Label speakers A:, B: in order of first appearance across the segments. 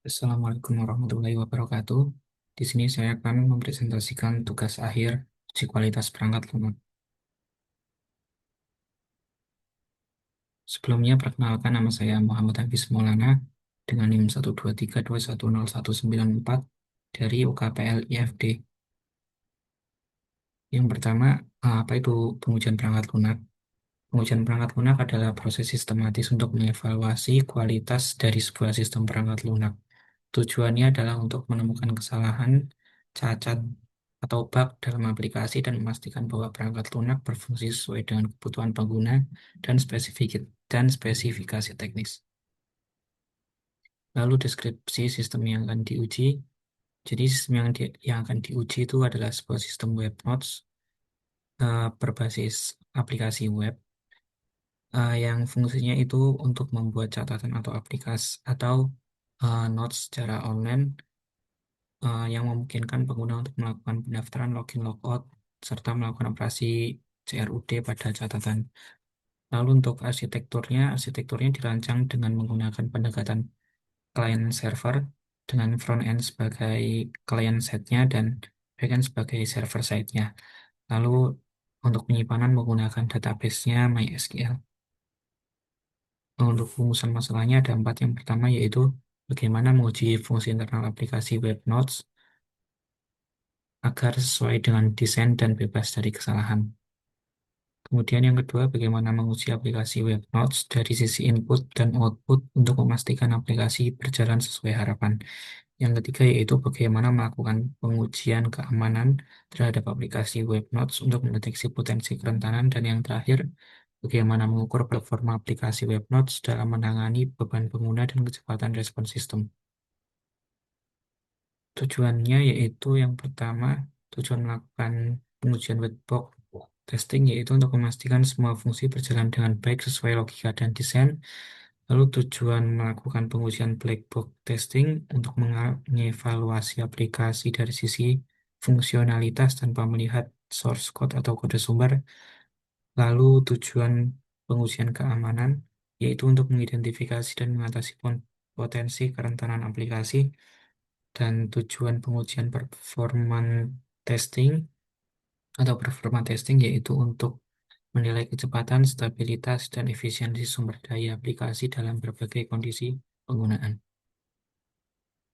A: Assalamualaikum warahmatullahi wabarakatuh. Di sini saya akan mempresentasikan tugas akhir uji kualitas perangkat lunak. Sebelumnya, perkenalkan nama saya Muhammad Hafiz Maulana dengan NIM 123210194 dari UKPL IFD. Yang pertama, apa itu pengujian perangkat lunak? Pengujian perangkat lunak adalah proses sistematis untuk mengevaluasi kualitas dari sebuah sistem perangkat lunak. Tujuannya adalah untuk menemukan kesalahan, cacat, atau bug dalam aplikasi dan memastikan bahwa perangkat lunak berfungsi sesuai dengan kebutuhan pengguna dan spesifikasi teknis. Lalu deskripsi sistem yang akan diuji. Jadi sistem yang akan diuji itu adalah sebuah sistem web notes berbasis aplikasi web yang fungsinya itu untuk membuat catatan atau aplikasi atau notes secara online yang memungkinkan pengguna untuk melakukan pendaftaran, login, logout, serta melakukan operasi CRUD pada catatan. Lalu untuk arsitekturnya dirancang dengan menggunakan pendekatan client server dengan front end sebagai client side-nya dan back end sebagai server side-nya. Lalu untuk penyimpanan menggunakan database-nya MySQL. Untuk rumusan masalahnya ada empat. Yang pertama yaitu bagaimana menguji fungsi internal aplikasi web notes agar sesuai dengan desain dan bebas dari kesalahan. Kemudian yang kedua, bagaimana menguji aplikasi web notes dari sisi input dan output untuk memastikan aplikasi berjalan sesuai harapan. Yang ketiga yaitu bagaimana melakukan pengujian keamanan terhadap aplikasi web notes untuk mendeteksi potensi kerentanan. Dan yang terakhir, bagaimana mengukur performa aplikasi web notes dalam menangani beban pengguna dan kecepatan respon sistem. Tujuannya yaitu yang pertama, tujuan melakukan pengujian web box testing yaitu untuk memastikan semua fungsi berjalan dengan baik sesuai logika dan desain. Lalu tujuan melakukan pengujian black box testing untuk mengevaluasi aplikasi dari sisi fungsionalitas tanpa melihat source code atau kode sumber. Lalu tujuan pengujian keamanan yaitu untuk mengidentifikasi dan mengatasi potensi kerentanan aplikasi. Dan tujuan pengujian performa testing yaitu untuk menilai kecepatan, stabilitas, dan efisiensi sumber daya aplikasi dalam berbagai kondisi penggunaan.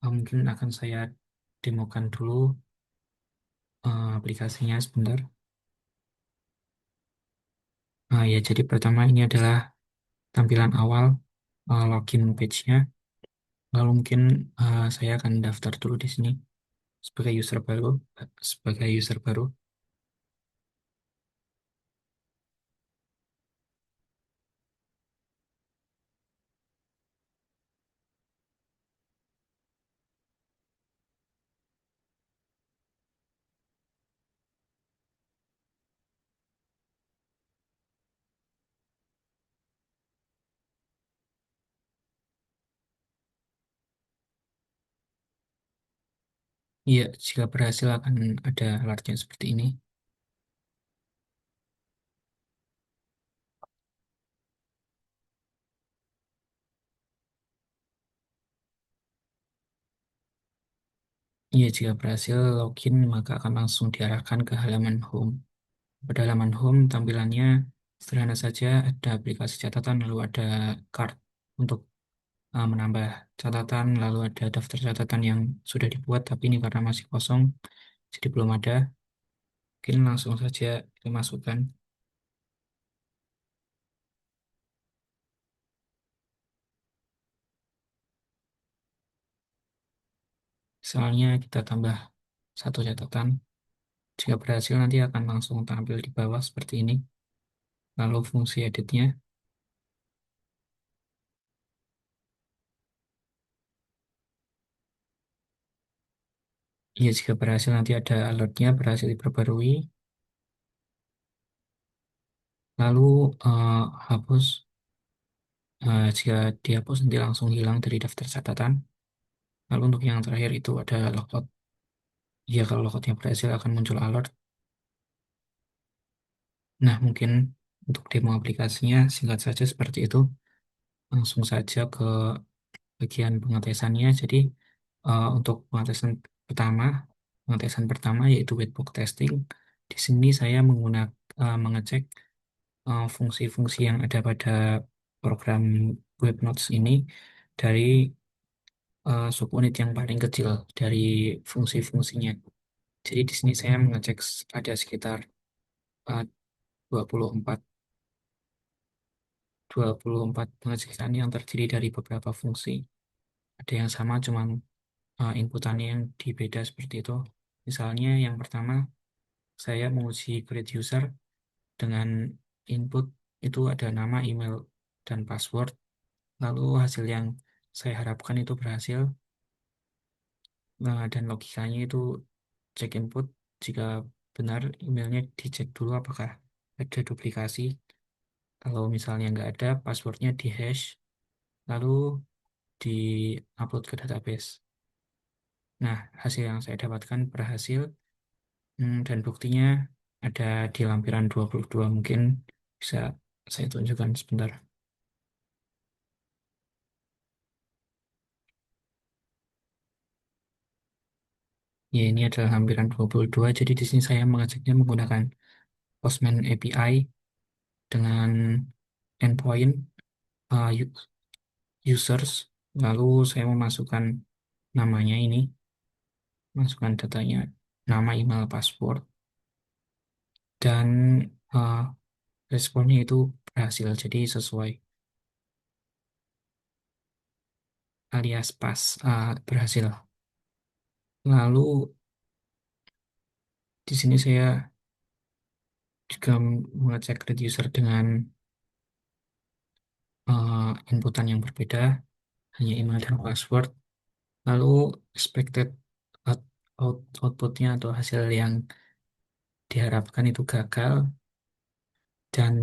A: Mungkin akan saya demokan dulu aplikasinya sebentar. Ya, jadi pertama ini adalah tampilan awal login page-nya. Lalu mungkin saya akan daftar dulu di sini sebagai user baru, sebagai user baru. Iya, jika berhasil akan ada alertnya seperti ini. Iya, jika berhasil login, maka akan langsung diarahkan ke halaman home. Pada halaman home, tampilannya sederhana saja, ada aplikasi catatan, lalu ada card untuk menambah catatan, lalu ada daftar catatan yang sudah dibuat, tapi ini karena masih kosong, jadi belum ada. Mungkin langsung saja dimasukkan. Misalnya kita tambah satu catatan. Jika berhasil, nanti akan langsung tampil di bawah seperti ini. Lalu fungsi editnya. Ya, jika berhasil nanti ada alertnya berhasil diperbarui. Lalu hapus. Jika dihapus nanti langsung hilang dari daftar catatan. Lalu untuk yang terakhir itu ada logout. Ya, kalau logoutnya berhasil akan muncul alert. Nah, mungkin untuk demo aplikasinya singkat saja seperti itu. Langsung saja ke bagian pengetesannya. Jadi Untuk pengetesan pertama yaitu webhook testing. Di sini saya mengecek fungsi-fungsi yang ada pada program WebNotes ini dari subunit yang paling kecil dari fungsi-fungsinya. Jadi di sini saya mengecek ada sekitar uh, 24 24 pengecekan yang terdiri dari beberapa fungsi. Ada yang sama, cuman inputannya yang beda seperti itu. Misalnya yang pertama, saya menguji create user dengan input itu ada nama, email, dan password. Lalu hasil yang saya harapkan itu berhasil. Dan logikanya itu cek input. Jika benar, emailnya dicek dulu apakah ada duplikasi. Kalau misalnya nggak ada, passwordnya di hash, lalu di-upload ke database. Nah, hasil yang saya dapatkan berhasil, dan buktinya ada di lampiran 22. Mungkin bisa saya tunjukkan sebentar. Ya, ini adalah lampiran 22. Jadi di sini saya mengeceknya menggunakan Postman API dengan endpoint uh, u- users. Lalu saya memasukkan namanya ini, masukkan datanya, nama, email, password, dan uh, responnya itu berhasil. Jadi sesuai alias pas, berhasil. Lalu di sini saya juga mengecek read user dengan inputan yang berbeda, hanya email dan password. Lalu expected outputnya atau hasil yang diharapkan itu gagal, dan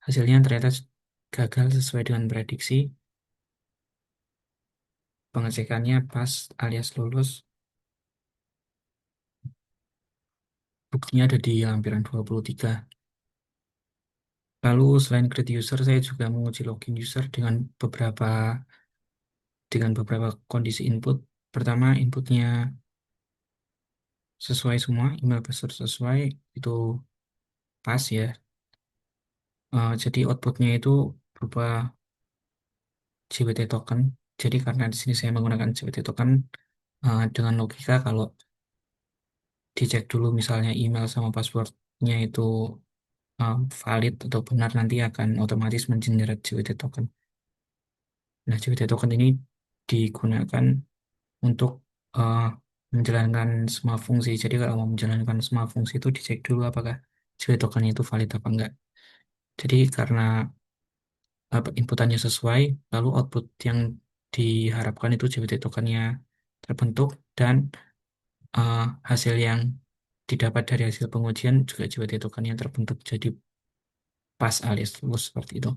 A: hasilnya ternyata gagal sesuai dengan prediksi. Pengecekannya pas alias lulus. Buktinya ada di lampiran 23. Lalu selain create user, saya juga menguji login user dengan beberapa kondisi input. Pertama, inputnya sesuai semua, email password sesuai, itu pas ya. Jadi outputnya itu berupa JWT token. Jadi karena di sini saya menggunakan JWT token, dengan logika kalau dicek dulu misalnya email sama passwordnya itu valid atau benar, nanti akan otomatis mengenerate JWT token. Nah, JWT token ini digunakan untuk uh, menjalankan semua fungsi. Jadi kalau mau menjalankan semua fungsi itu dicek dulu apakah JWT token itu valid apa enggak. Jadi karena inputannya sesuai, lalu output yang diharapkan itu JWT tokennya terbentuk, dan uh, hasil yang didapat dari hasil pengujian juga JWT tokennya terbentuk, jadi pas alias lulus seperti itu.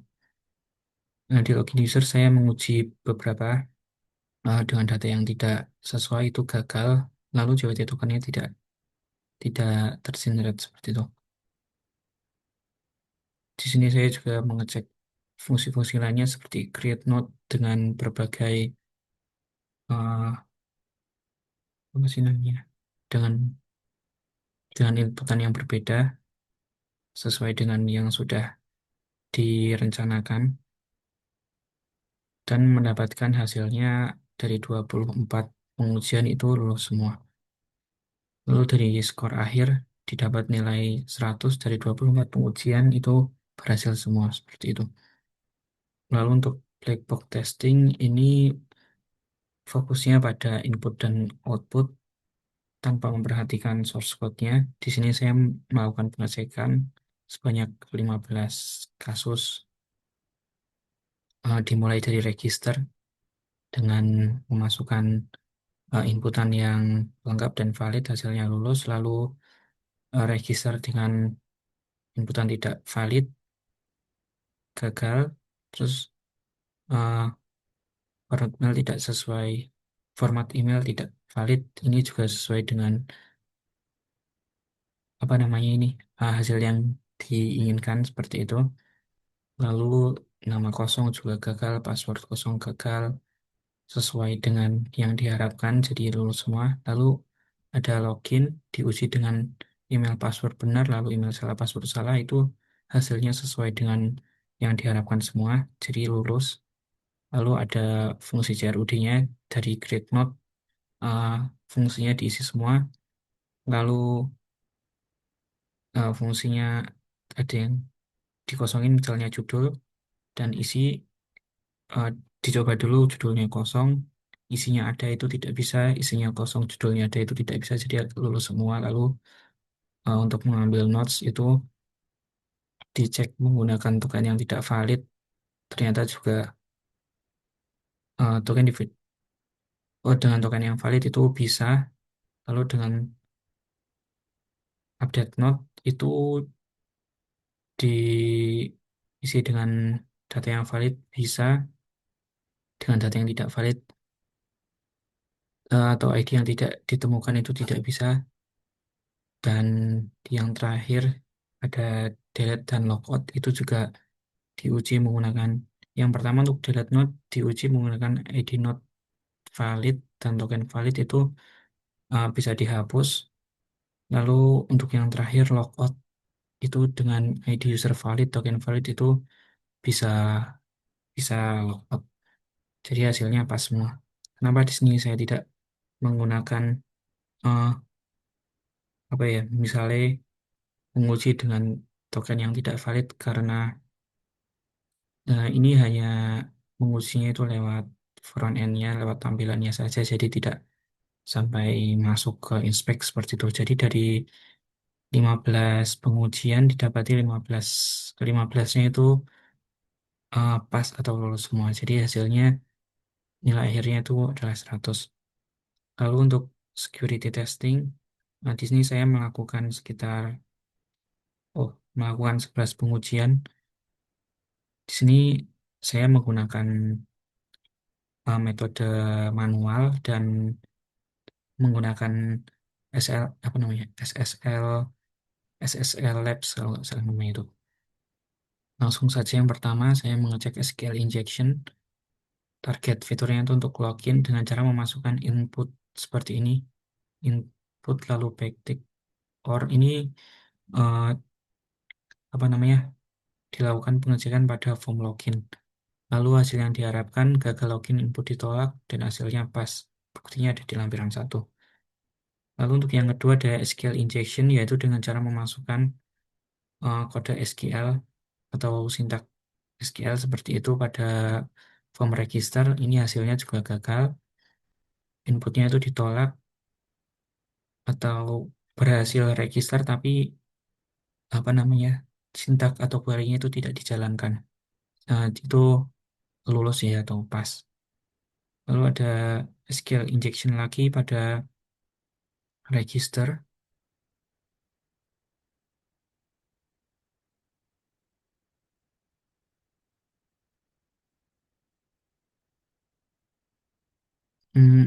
A: Nah, di login user saya menguji beberapa dengan data yang tidak sesuai itu gagal, lalu JWT tokennya tidak tergenerate seperti itu. Di sini saya juga mengecek fungsi-fungsi lainnya seperti create node dengan berbagai apa sih namanya, dengan inputan yang berbeda sesuai dengan yang sudah direncanakan, dan mendapatkan hasilnya dari 24 pengujian itu lulus semua. Lalu dari skor akhir didapat nilai 100 dari 24 pengujian itu berhasil semua seperti itu. Lalu untuk black box testing ini fokusnya pada input dan output tanpa memperhatikan source code-nya. Di sini saya melakukan pengecekan sebanyak 15 kasus, dimulai dari register dengan memasukkan inputan yang lengkap dan valid, hasilnya lulus, lalu register dengan inputan tidak valid, gagal, terus uh, format email tidak sesuai, format email tidak valid, ini juga sesuai dengan apa namanya ini, hasil yang diinginkan seperti itu. Lalu nama kosong juga gagal, password kosong gagal, sesuai dengan yang diharapkan, jadi lulus semua. Lalu ada login, diuji dengan email password benar, lalu email salah password salah, itu hasilnya sesuai dengan yang diharapkan semua, jadi lulus. Lalu ada fungsi CRUD-nya dari grade note, uh, fungsinya diisi semua. Lalu fungsinya ada yang dikosongin, misalnya judul dan isi, uh, dicoba dulu judulnya kosong, isinya ada itu tidak bisa, isinya kosong judulnya ada itu tidak bisa, jadi lulus semua. Lalu untuk mengambil notes itu dicek menggunakan token yang tidak valid, ternyata juga token oh, dengan token yang valid itu bisa. Lalu dengan update note itu diisi dengan data yang valid bisa, dengan data yang tidak valid atau ID yang tidak ditemukan itu tidak bisa. Dan yang terakhir ada delete dan logout, itu juga diuji menggunakan, yang pertama untuk delete node diuji menggunakan ID node valid dan token valid itu bisa dihapus. Lalu untuk yang terakhir logout itu dengan ID user valid, token valid itu bisa bisa logout. Jadi hasilnya pas semua. Kenapa di sini saya tidak menggunakan eh, apa ya, misalnya menguji dengan token yang tidak valid, karena ini hanya mengujinya itu lewat front end-nya, lewat tampilannya saja, jadi tidak sampai masuk ke inspek seperti itu. Jadi dari 15 pengujian didapati 15, ke 15-nya itu pas atau lulus semua. Jadi hasilnya nilai akhirnya itu adalah 100. Lalu untuk security testing, di sini saya melakukan sekitar, melakukan 11 pengujian. Di sini saya menggunakan metode manual dan menggunakan SL apa namanya, SSL Labs kalau nggak salah namanya itu. Langsung saja yang pertama saya mengecek SQL injection. Target fiturnya itu untuk login dengan cara memasukkan input seperti ini, input lalu backtick or ini eh, apa namanya, dilakukan pengecekan pada form login. Lalu hasil yang diharapkan gagal login, input ditolak dan hasilnya pas. Buktinya ada di lampiran satu. Lalu untuk yang kedua ada SQL injection, yaitu dengan cara memasukkan kode SQL atau sintak SQL seperti itu pada form register. Ini hasilnya juga gagal. Inputnya itu ditolak atau berhasil register tapi apa namanya, sintak atau query-nya itu tidak dijalankan. Itu lulus ya atau pas. Lalu ada SQL injection lagi pada register.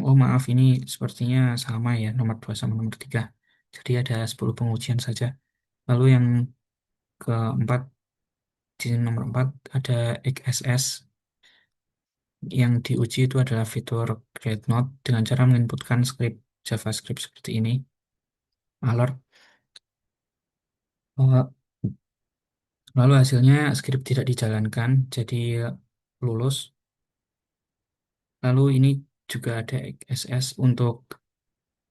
A: Oh maaf, ini sepertinya sama ya, nomor 2 sama nomor 3. Jadi ada 10 pengujian saja. Lalu yang keempat, di nomor 4 ada XSS. Yang diuji itu adalah fitur create node dengan cara menginputkan script JavaScript seperti ini. Alert. Oh, lalu hasilnya script tidak dijalankan, jadi lulus. Lalu ini juga ada XSS untuk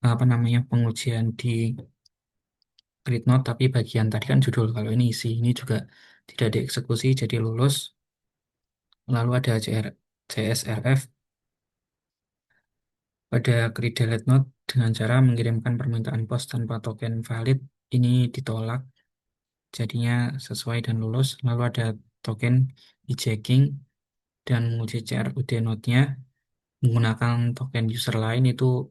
A: apa namanya, pengujian di create node, tapi bagian tadi kan judul, kalau ini isi, ini juga tidak dieksekusi, jadi lulus. Lalu ada CSRF pada create delete node dengan cara mengirimkan permintaan post tanpa token valid, ini ditolak, jadinya sesuai dan lulus. Lalu ada token hijacking dan menguji CRUD node-nya menggunakan token user lain, itu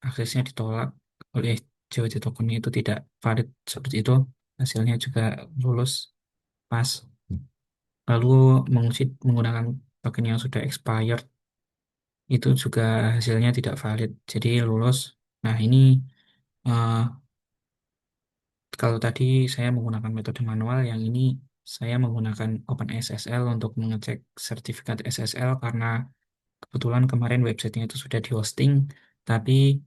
A: aksesnya ditolak oleh JWT tokennya itu tidak valid seperti itu. Hasilnya juga lulus, pas. Lalu menguji menggunakan token yang sudah expired, itu juga hasilnya tidak valid, jadi lulus. Nah ini eh, kalau tadi saya menggunakan metode manual, yang ini saya menggunakan OpenSSL untuk mengecek sertifikat SSL, karena kebetulan kemarin websitenya itu sudah di hosting, tapi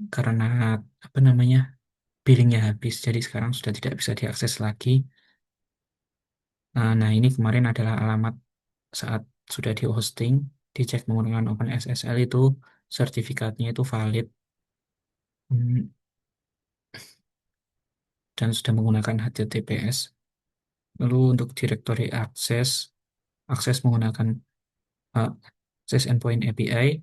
A: karena apa namanya billingnya habis, jadi sekarang sudah tidak bisa diakses lagi. Nah, ini kemarin adalah alamat saat sudah di hosting, dicek menggunakan OpenSSL itu sertifikatnya itu valid, hmm, dan sudah menggunakan HTTPS. Lalu untuk directory akses, akses menggunakan uh, akses endpoint API,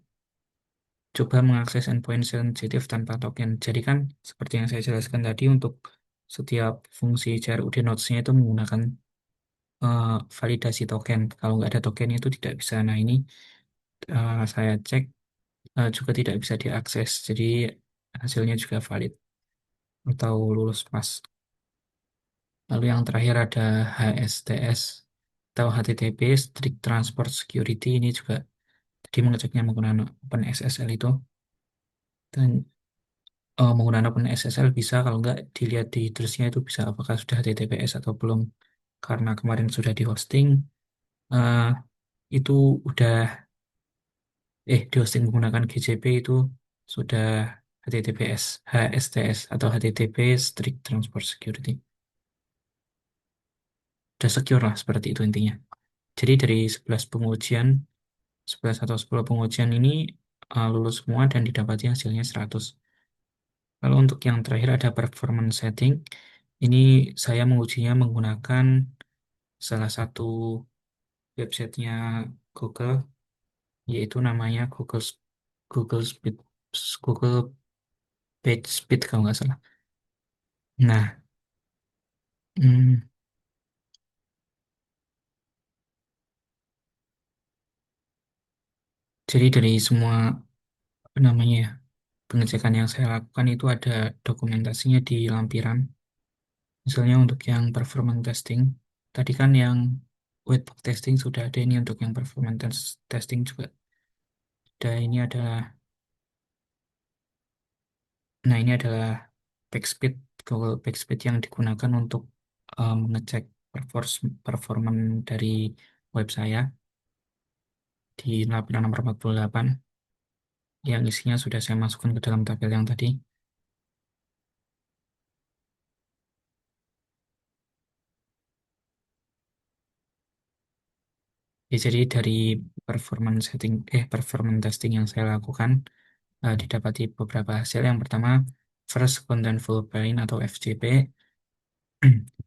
A: coba mengakses endpoint sensitif tanpa token. Jadi kan seperti yang saya jelaskan tadi untuk setiap fungsi CRUD nodes-nya itu menggunakan validasi token. Kalau nggak ada token itu tidak bisa. Nah ini saya cek juga tidak bisa diakses. Jadi hasilnya juga valid atau lulus pas. Lalu yang terakhir ada HSTS atau HTTP Strict Transport Security. Ini juga tadi mengeceknya menggunakan OpenSSL itu. Dan menggunakan OpenSSL bisa, kalau nggak dilihat di terusnya itu bisa apakah sudah HTTPS atau belum. Karena kemarin sudah di hosting, eh, itu udah di hosting menggunakan GCP itu sudah HTTPS, HSTS atau HTTP Strict Transport Security. Udah secure lah seperti itu intinya. Jadi dari 11 pengujian, 11 atau 10 pengujian ini lulus semua dan didapati hasilnya 100. Lalu untuk yang terakhir ada performance setting. Ini saya mengujinya menggunakan salah satu websitenya Google, yaitu namanya Google Speed, Google Page Speed kalau nggak salah. Nah, hmm, jadi dari semua apa namanya ya, pengecekan yang saya lakukan itu ada dokumentasinya di lampiran. Misalnya untuk yang performance testing, tadi kan yang webhook testing sudah ada, ini untuk yang testing juga ada. Nah ini adalah backspeed, Google Backspeed yang digunakan untuk mengecek performance dari web saya di lampiran nomor 48 yang isinya sudah saya masukkan ke dalam tabel yang tadi. Ya, jadi dari performance testing yang saya lakukan didapati beberapa hasil. Yang pertama, First Contentful Bind atau FCP.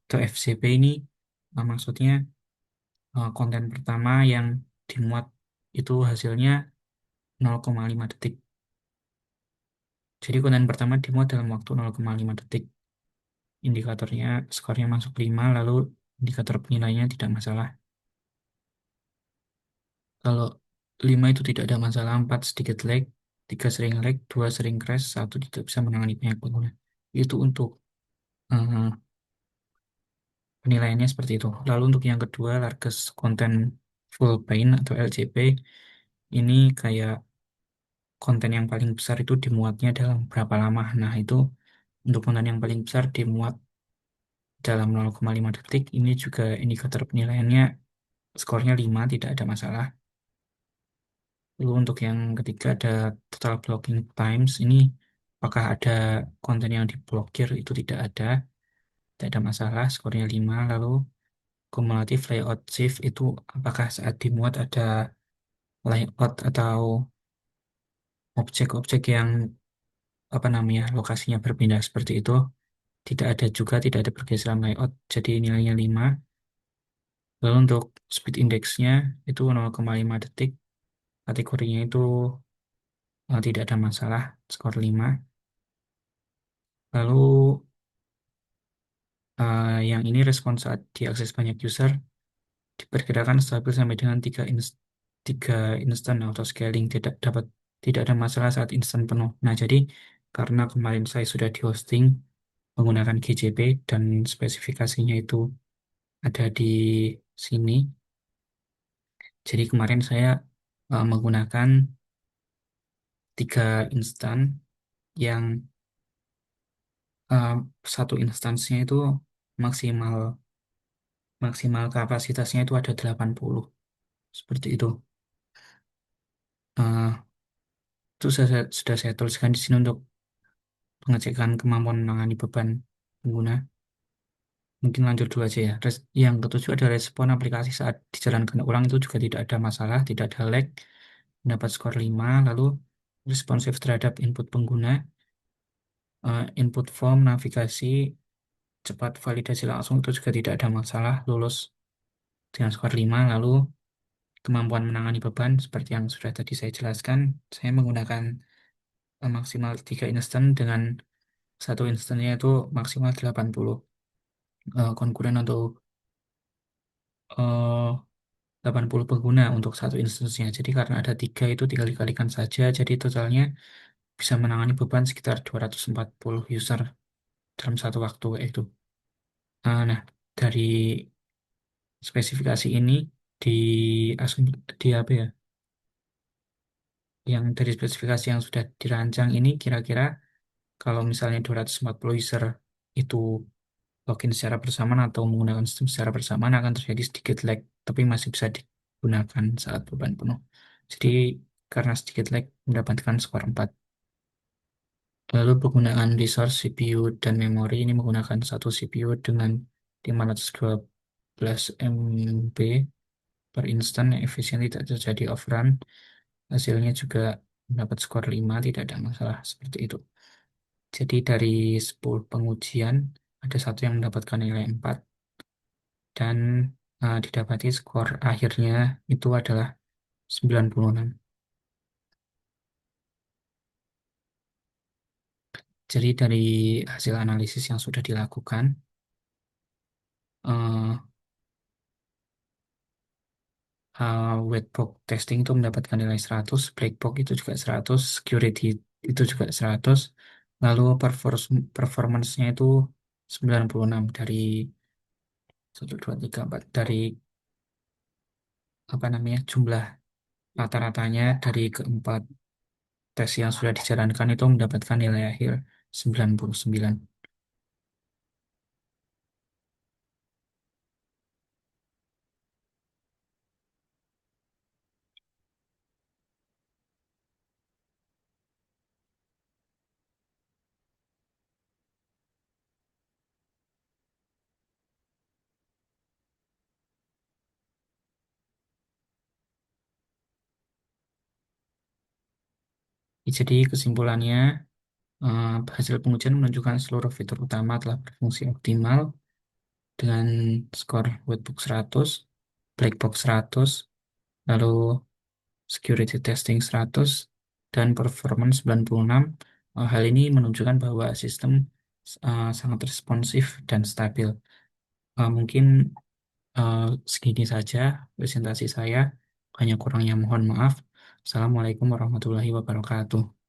A: Atau FCP ini maksudnya konten pertama yang dimuat itu hasilnya 0,5 detik. Jadi konten pertama dimuat dalam waktu 0,5 detik. Indikatornya skornya masuk 5, lalu indikator penilaiannya tidak masalah. Kalau 5 itu tidak ada masalah, 4 sedikit lag, 3 sering lag, 2 sering crash, 1 tidak bisa menangani banyak pengguna. Itu untuk eh, penilaiannya seperti itu. Lalu untuk yang kedua, Largest Content Full Paint atau LCP, ini kayak konten yang paling besar itu dimuatnya dalam berapa lama. Nah, itu untuk konten yang paling besar dimuat dalam 0,5 detik. Ini juga indikator penilaiannya skornya 5, tidak ada masalah. Lalu untuk yang ketiga ada total blocking times. Ini apakah ada konten yang diblokir, itu tidak ada masalah, skornya 5. Lalu cumulative layout shift itu apakah saat dimuat ada layout atau objek-objek yang apa namanya lokasinya berpindah seperti itu. Tidak ada juga, tidak ada pergeseran layout, jadi nilainya 5. Lalu untuk speed indexnya itu 0,5 detik, kategorinya itu tidak ada masalah, skor 5. Lalu yang ini respon saat diakses banyak user diperkirakan stabil sampai dengan 3 instan auto scaling, tidak ada masalah saat instan penuh. Nah, jadi karena kemarin saya sudah di hosting menggunakan GCP dan spesifikasinya itu ada di sini. Jadi kemarin saya menggunakan 3 instan yang eh, satu instansnya itu maksimal maksimal kapasitasnya itu ada 80. Seperti itu. Eh, itu sudah saya tuliskan di sini untuk pengecekan kemampuan menangani beban pengguna. Mungkin lanjut dulu aja ya. Yang ketujuh ada respon aplikasi saat dijalankan ulang itu juga tidak ada masalah, tidak ada lag, mendapat skor 5. Lalu responsif terhadap input pengguna, input form, navigasi, cepat, validasi langsung itu juga tidak ada masalah, lulus dengan skor 5. Lalu kemampuan menangani beban seperti yang sudah tadi saya jelaskan, saya menggunakan maksimal 3 instan dengan satu instannya itu maksimal 80 konkuren untuk eh, 80 pengguna untuk satu instansinya. Jadi karena ada 3 itu tinggal dikalikan saja. Jadi totalnya bisa menangani beban sekitar 240 user dalam satu waktu itu. Nah, dari spesifikasi ini di di apa ya? Yang dari spesifikasi yang sudah dirancang ini kira-kira kalau misalnya 240 user itu login secara bersamaan atau menggunakan sistem secara bersamaan akan terjadi sedikit lag, tapi masih bisa digunakan saat beban penuh. Jadi karena sedikit lag mendapatkan skor 4. Lalu penggunaan resource CPU dan memori ini menggunakan satu CPU dengan 512 MB per instan yang efisien tidak terjadi overrun. Hasilnya juga mendapat skor 5, tidak ada masalah seperti itu. Jadi dari 10 pengujian ada satu yang mendapatkan nilai 4 dan didapati skor akhirnya itu adalah 96. Jadi dari hasil analisis yang sudah dilakukan, eh, white box testing itu mendapatkan nilai 100, black box itu juga 100, security itu juga 100, lalu performance-nya itu 96 dari 1, 2, 3, 4 dari apa namanya jumlah rata-ratanya dari keempat tes yang sudah dijalankan itu mendapatkan nilai akhir 99. Jadi kesimpulannya, hasil pengujian menunjukkan seluruh fitur utama telah berfungsi optimal dengan skor Whitebook 100, Blackbox 100, lalu security testing 100, dan performance 96. Hal ini menunjukkan bahwa sistem sangat responsif dan stabil. Mungkin eh, segini saja presentasi saya. Banyak kurangnya mohon maaf. Assalamualaikum warahmatullahi wabarakatuh.